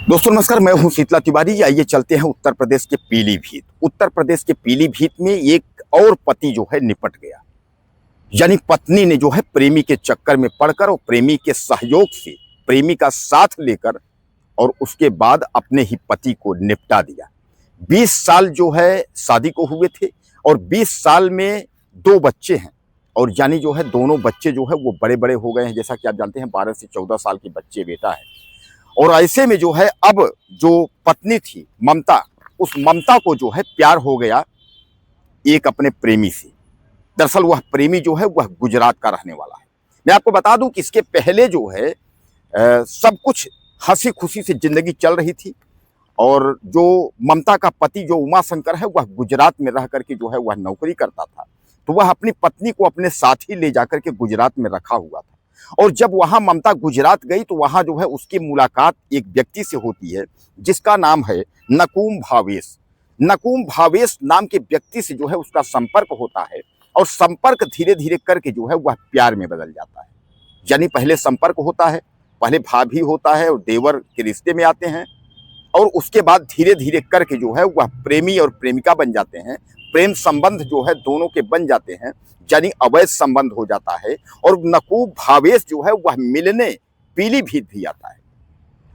दोस्तों नमस्कार, मैं हूं शीतला तिवारी। आइए चलते हैं उत्तर प्रदेश के पीलीभीत। उत्तर प्रदेश के पीलीभीत में एक और पति जो है निपट गया। यानी पत्नी ने जो है प्रेमी के चक्कर में पड़कर और प्रेमी के सहयोग से प्रेमी का साथ लेकर और उसके बाद अपने ही पति को निपटा दिया। 20 साल जो है शादी को हुए थे और 20 साल में 2 बच्चे हैं। और यानी जो है दोनों बच्चे जो है वो बड़े बड़े हो गए हैं। जैसा कि आप जानते हैं 12 से 14 साल के बच्चे बेटा है। और ऐसे में जो है अब जो पत्नी थी ममता, उस ममता को जो है प्यार हो गया एक अपने प्रेमी से। दरअसल वह प्रेमी जो है वह गुजरात का रहने वाला है। मैं आपको बता दूं कि इसके पहले जो है सब कुछ हंसी खुशी से जिंदगी चल रही थी। और जो ममता का पति जो उमा शंकर है वह गुजरात में रह करके जो है वह नौकरी करता था। तो वह अपनी पत्नी को अपने साथ ही ले जाकर के गुजरात में रखा हुआ था। और जब वहां ममता गुजरात गई तो वहां जो है उसकी मुलाकात एक व्यक्ति से होती है जिसका नाम है नकुम भावेश। नकुम भावेश नाम के व्यक्ति से जो है उसका संपर्क होता है और संपर्क धीरे धीरे करके जो है वह प्यार में बदल जाता है। यानी पहले संपर्क होता है, पहले भाभी होता है और देवर के रिश्ते में आते हैं और उसके बाद धीरे धीरे करके जो है वह प्रेमी और प्रेमिका बन जाते हैं। प्रेम संबंध जो है दोनों के बन जाते हैं, यानी अवैध संबंध हो जाता है। और नकुम भावेश जो है वह मिलने पीलीभीत भी आता है।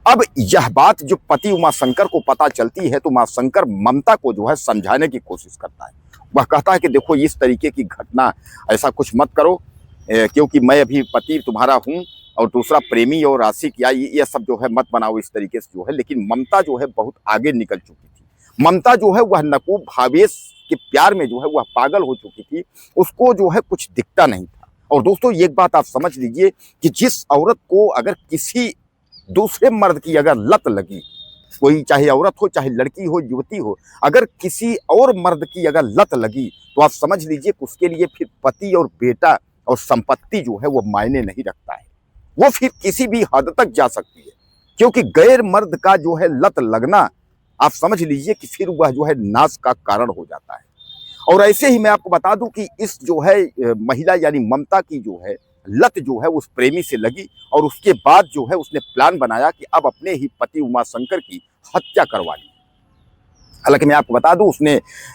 अब यह बात जो पति उमा शंकर को पता चलती है तो उमा शंकर ममता को जो है समझाने की कोशिश करता है। वह कहता है कि देखो इस तरीके की घटना ऐसा कुछ मत करो, क्योंकि मैं अभी पति तुम्हारा हूँ और दूसरा प्रेमी और आशिक या ये सब जो है मत बनाओ इस तरीके से जो है। लेकिन ममता जो है बहुत आगे निकल चुकी थी। ममता जो है वह नकुम भावेश के प्यार में जो है वह पागल हो चुकी थी। उसको जो है कुछ दिखता नहीं था। और दोस्तों एक बात आप समझ लीजिए कि जिस औरत को अगर किसी दूसरे मर्द की अगर लत लगी, कोई चाहे औरत हो चाहे लड़की हो युवती हो, अगर किसी और मर्द की अगर लत लगी तो आप समझ लीजिए कि उसके लिए फिर पति और बेटा और संपत्ति जो है वो मायने नहीं रखता है। वो फिर किसी भी हद तक जा सकती है, क्योंकि गैर मर्द का जो है लत लगना आप समझ लीजिए कि फिर वह जो है नाश का कारण हो जाता है। और ऐसे ही मैं आपको बता दूं कि इस जो है महिला यानी ममता की जो है लत जो है उस प्रेमी से लगी और उसके बाद जो है उसने प्लान बनाया कि अब अपने ही पति उमा शंकर की हत्या करवा ली। हालांकि मैं आपको बता दूं उसने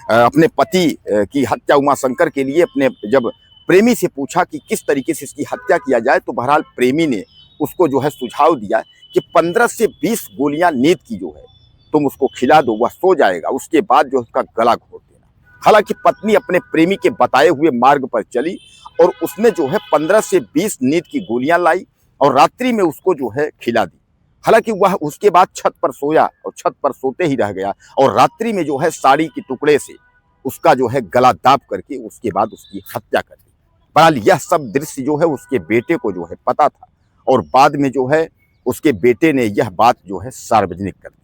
अपने पति की हत्या उमा शंकर के लिए अपने जब प्रेमी से पूछा कि किस तरीके से इसकी हत्या किया जाए तो बहरहाल प्रेमी ने उसको जो है सुझाव दिया कि 15 से 20 गोलियां नींद की जो है तुम उसको खिला दो, वह सो जाएगा, उसके बाद जो उसका गला घोट देना। हालांकि पत्नी अपने प्रेमी के बताए हुए मार्ग पर चली और उसने जो है 15 से 20 नींद की गोलियां लाई और रात्रि में उसको जो है खिला दी। हालांकि वह उसके बाद छत पर सोया और छत पर सोते ही रह गया और रात्रि में जो है साड़ी के टुकड़े से उसका जो है गला दाब करके उसके बाद उसकी हत्या कर दी। बहरहाल यह सब दृश्य जो है उसके बेटे को जो है पता था और बाद में जो है उसके बेटे ने यह बात जो है सार्वजनिक कर दी।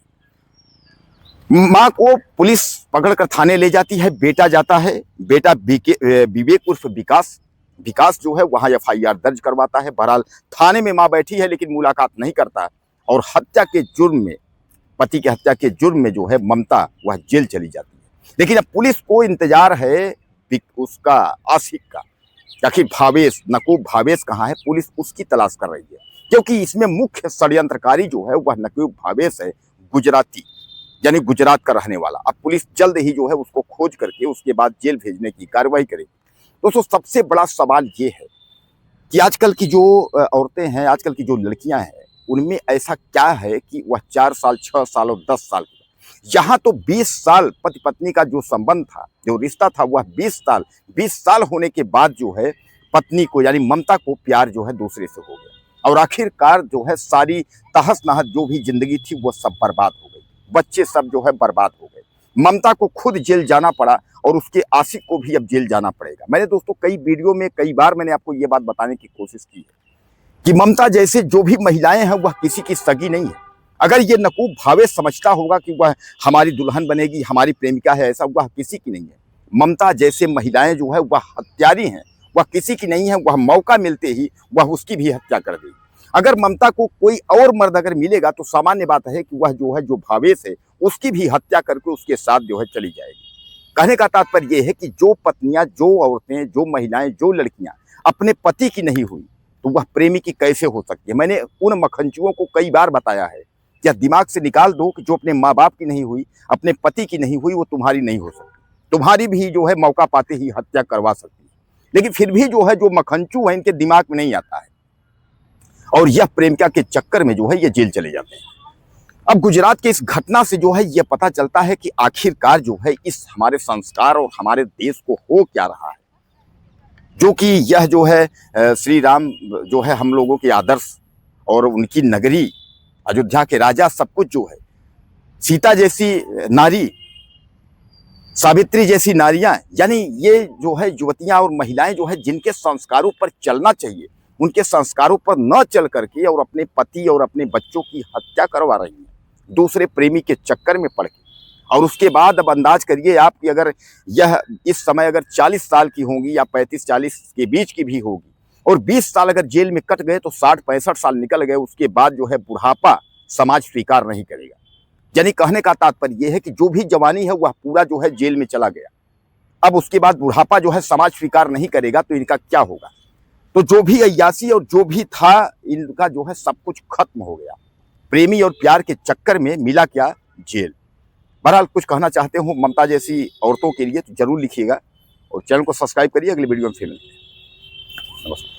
माँ को पुलिस पकड़कर थाने ले जाती है, बेटा जाता है। बेटा विवेक उर्फ विकास जो है वहां FIR दर्ज करवाता है। बहरहाल थाने में माँ बैठी है लेकिन मुलाकात नहीं करता और हत्या के जुर्म में, पति की हत्या के जुर्म में जो है ममता वह जेल चली जाती है। लेकिन अब पुलिस को इंतजार है उसका आशिक का, आखिर भावेश नकुम भावेश कहाँ है। पुलिस उसकी तलाश कर रही है क्योंकि इसमें मुख्य षड्यंत्रकारी जो है वह नकुम भावेश है, गुजराती यानी गुजरात का रहने वाला। अब पुलिस जल्द ही जो है उसको खोज करके उसके बाद जेल भेजने की कार्रवाई करेगी। दोस्तों सबसे बड़ा सवाल ये है कि आजकल की जो औरतें हैं, आजकल की जो लड़कियां हैं, उनमें ऐसा क्या है कि वह 4 साल 6 साल और 10 साल की, यहाँ तो 20 साल पति पत्नी का जो संबंध था, जो रिश्ता था, वह 20 साल होने के बाद जो है पत्नी को यानी ममता को प्यार जो है दूसरे से हो गया और आखिरकार जो है सारी तहस नहस जो भी जिंदगी थी वो सब बर्बाद हो गई। बच्चे सब जो है बर्बाद हो गए। ममता को खुद जेल जाना पड़ा और उसके आशिक को भी अब जेल जाना पड़ेगा। मैंने दोस्तों कई वीडियो में कई बार मैंने आपको ये बात बताने की कोशिश की है कि ममता जैसे जो भी महिलाएं हैं वह किसी की सगी नहीं है। अगर ये नकुम भावेश समझता होगा कि वह हमारी दुल्हन बनेगी, हमारी प्रेमिका है, ऐसा वह किसी की नहीं है। ममता जैसे महिलाएं जो है वह हत्यारी हैं, वह किसी की नहीं है। वह मौका मिलते ही वह उसकी भी हत्या कर देगी। अगर ममता को कोई और मर्द अगर मिलेगा तो सामान्य बात है कि वह जो है जो भावेश है उसकी भी हत्या करके उसके साथ जो है चली जाएगी। कहने का तात्पर्य यह है कि जो पत्नियां, जो औरतें, जो महिलाएं, जो लड़कियां अपने पति की नहीं हुई तो वह प्रेमी की कैसे हो सकती है। मैंने उन मखंचुओं को कई बार बताया है या दिमाग से निकाल दो कि जो अपने माँ बाप की नहीं हुई, अपने पति की नहीं हुई, वो तुम्हारी नहीं हो सकती। तुम्हारी भी जो है मौका पाते ही हत्या करवा सकती है। लेकिन फिर भी जो है जो मखनचू है इनके दिमाग में नहीं आता है, और यह प्रेमिका के चक्कर में जो है ये जेल चले जाते हैं। अब गुजरात के इस घटना से जो है ये पता चलता है कि आखिरकार जो है इस हमारे संस्कार और हमारे देश को हो क्या रहा है, जो कि यह जो है श्री राम जो है हम लोगों के आदर्श और उनकी नगरी अयोध्या के राजा सब कुछ जो है, सीता जैसी नारी, सावित्री जैसी नारियां, यानी ये जो है युवतियां और महिलाएं जो है जिनके संस्कारों पर चलना चाहिए, उनके संस्कारों पर न चल करके और अपने पति और अपने बच्चों की हत्या करवा रही हैं दूसरे प्रेमी के चक्कर में पड़ के। और उसके बाद अब अंदाज करिए आप कि अगर यह इस समय अगर 40 साल की होंगी या 35-40 के बीच की भी होगी, और 20 साल अगर जेल में कट गए तो 60-65 साल निकल गए, उसके बाद जो है बुढ़ापा समाज स्वीकार नहीं करेगा। यानी कहने का तात्पर्य यह है कि जो भी जवानी है वह पूरा जो है जेल में चला गया। अब उसके बाद बुढ़ापा जो है समाज स्वीकार नहीं करेगा तो इनका क्या होगा। तो जो भी अय्यासी और जो भी था इनका जो है सब कुछ खत्म हो गया। प्रेमी और प्यार के चक्कर में मिला क्या, जेल। बहरहाल कुछ कहना चाहते हो ममता जैसी औरतों के लिए तो जरूर लिखिएगा, और चैनल को सब्सक्राइब करिए। अगली वीडियो में फिर मिलते हैं। नमस्कार।